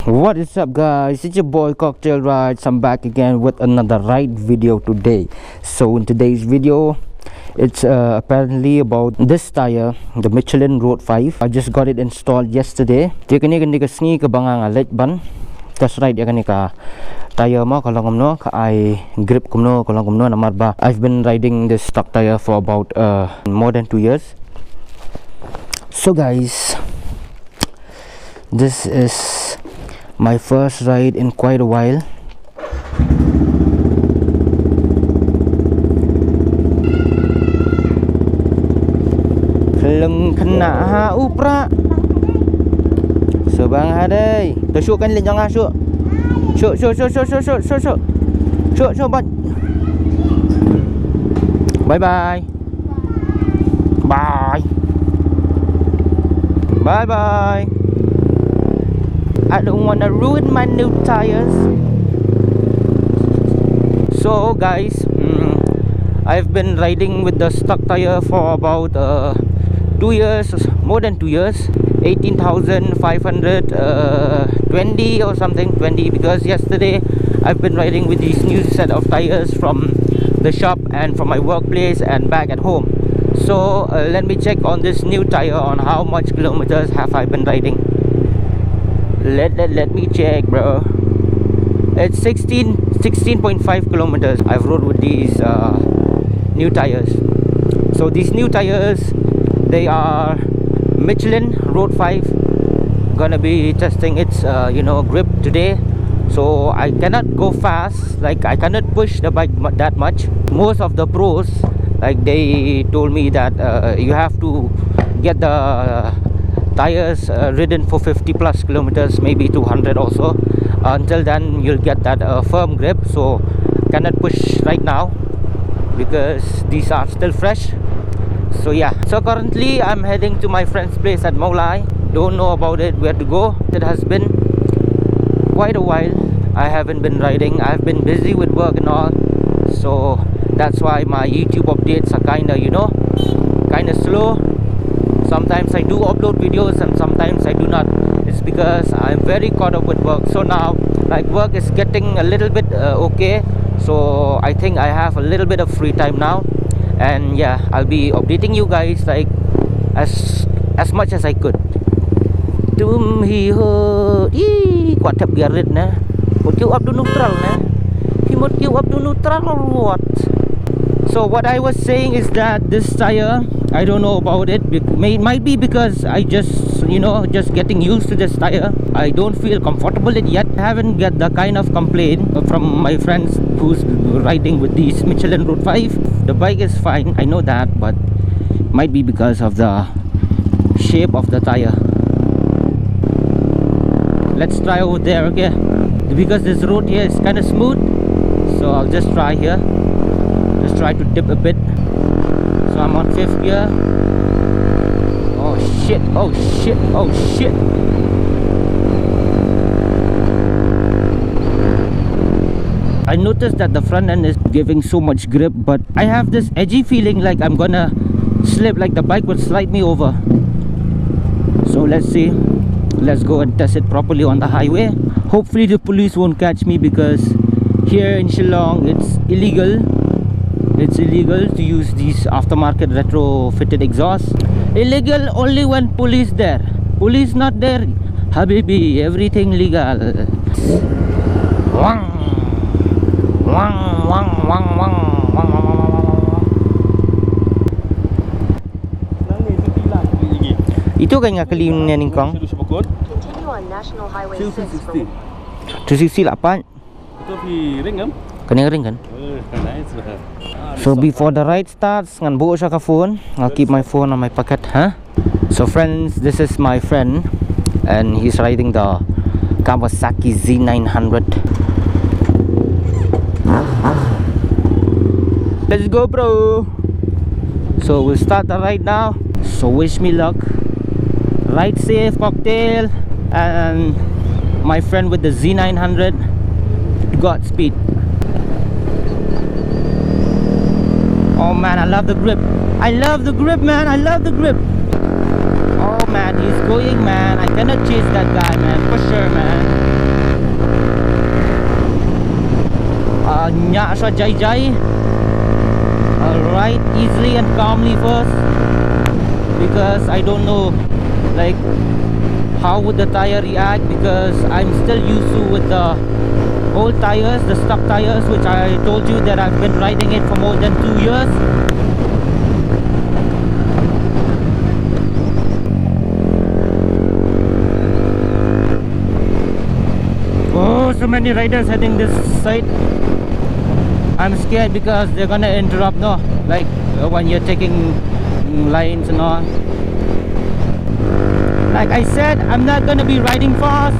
What is up, guys? It's your boy Cocktail Rides. I'm back again with another ride video today. So in today's video, it's apparently about this tire, the Michelin Road5. I just got it installed yesterday. Dia kini sni ke bangang alet ban. That's right, dia kini ka tire mo kalau kumno ka I grip kumno kalau kumno namar ba. I've been riding this stock tire for about more than 2 years. So guys, this is my first ride in quite a while. Keleng kena ha upra. Sebang hadai. Tersyuk kan jangan syuk. Syuk bat. Bye bye. Bye. Bye bye. I don't want to ruin my new tires. So guys, I've been riding with the stock tire for about 2 years, more than 2 years. 18,520 or something, 20, because yesterday I've been riding with these new set of tires from the shop and from my workplace and back at home. So let me check on this new tire on how much kilometers have I been riding. Let me check, bro. It's 16.5 kilometers I've rode with these new tires. So these new tires, they are Michelin Road5. Gonna be testing its grip today. So I cannot go fast, like I cannot push the bike that much. Most of the pros, like they told me that you have to get the tires ridden for 50 plus kilometers, maybe 200 also. Until then you'll get that firm grip. So cannot push right now because these are still fresh. So yeah, so currently I'm heading to my friend's place at Maulai. Don't know about it, where to go. It has been quite a while I haven't been riding. I've been busy with work and all, so that's why my YouTube updates are kinda slow. Sometimes I do upload videos and sometimes I do not. It's because I'm very caught up with work. So now, like, work is getting a little bit okay. So I think I have a little bit of free time now. And yeah, I'll be updating you guys like as much as I could. Tum hi ho. Quạt thập gear nè. Một kiểu up to neutral nè. Thì một kiểu up to neutral or what? So what I was saying is that this tire, I don't know about it. Might be because I just getting used to this tire. I don't feel comfortable it yet. I haven't got the kind of complaint from my friends who's riding with these Michelin Road5. The bike is fine, I know that, but might be because of the shape of the tire. Let's try over there, okay? Because this road here is kind of smooth, so I'll just try here. Just try to dip a bit. So I'm on 5th gear. Oh shit, oh shit, oh shit. I noticed that the front end is giving so much grip, but I have this edgy feeling like I'm gonna slip, like the bike will slide me over. So let's see. Let's go and test it properly on the highway. Hopefully the police won't catch me, because here in Shillong it's illegal. It's illegal to use these aftermarket retrofitted exhausts. Illegal only when police there. Police not there, Habibi, everything legal. Wang. Wang, wang, wang, wang, wang, wang, wang. Itu kan nga kalim niya ning kong. Continue on National Highway 6 for 268. Itu ring kan? Kani ring kan? Nice. So before the ride starts, ngan buo siya ka phone. I'll keep my phone on my pocket, huh? So friends, this is my friend, and he's riding the Kawasaki Z900. Let's go, bro. So we'll start the ride now. So wish me luck. Ride safe, Cocktail, and my friend with the Z900. Godspeed. Oh man, I love the grip. I love the grip, man. I love the grip. Oh man, he's going, man. I cannot chase that guy, man, for sure, man. Tasha Jai Jai. I'll ride easily and calmly first, because I don't know like how would the tire react, because I'm still used to with the old tires, the stock tires, which I told you that I've been riding it for more than 2 years. Oh, so many riders heading this side. I'm scared because they're gonna interrupt, no? Like when you're taking lines and all. Like I said, I'm not gonna be riding fast.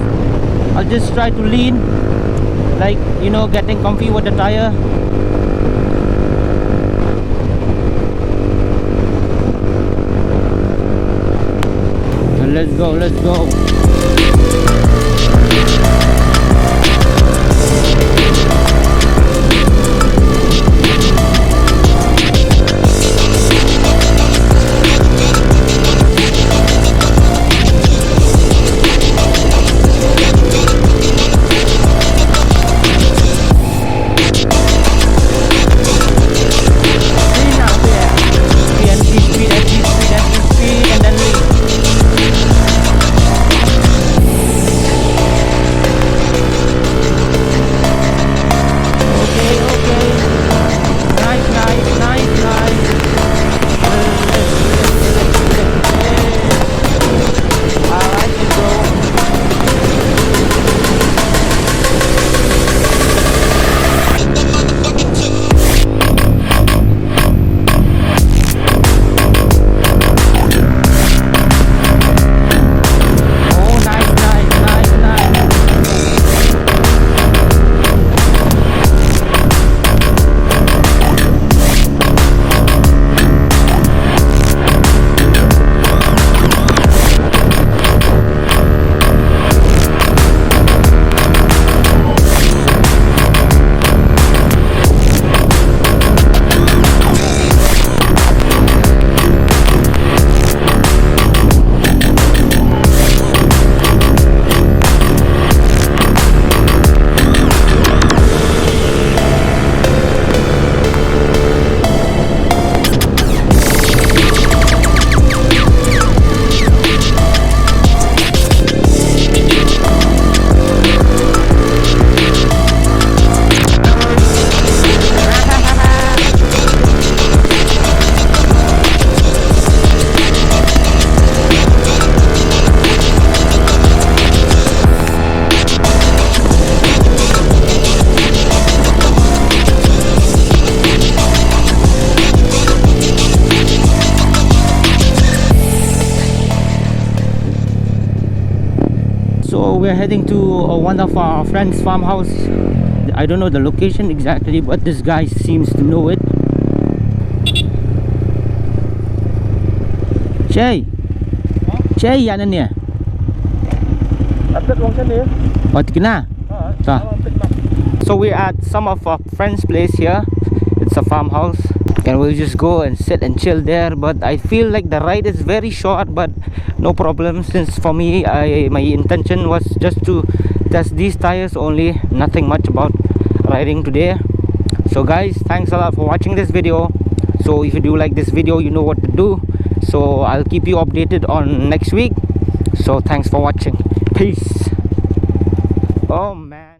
I'll just try to lean, like, you know, getting comfy with the tire. Let's go, let's go. So we're heading to one of our friends' farmhouse. I don't know the location exactly, but this guy seems to know it. Chay, Chay, yan niya. So we're at some of our friends' place here. It's a farmhouse, and we'll just go and sit and chill there. But I feel like the ride is very short, but no problem, since for me, my intention was just to test these tires only, nothing much about riding today. So guys, thanks a lot for watching this video. So if you do like this video, you know what to do. So I'll keep you updated on next week. So thanks for watching. Peace. Oh man.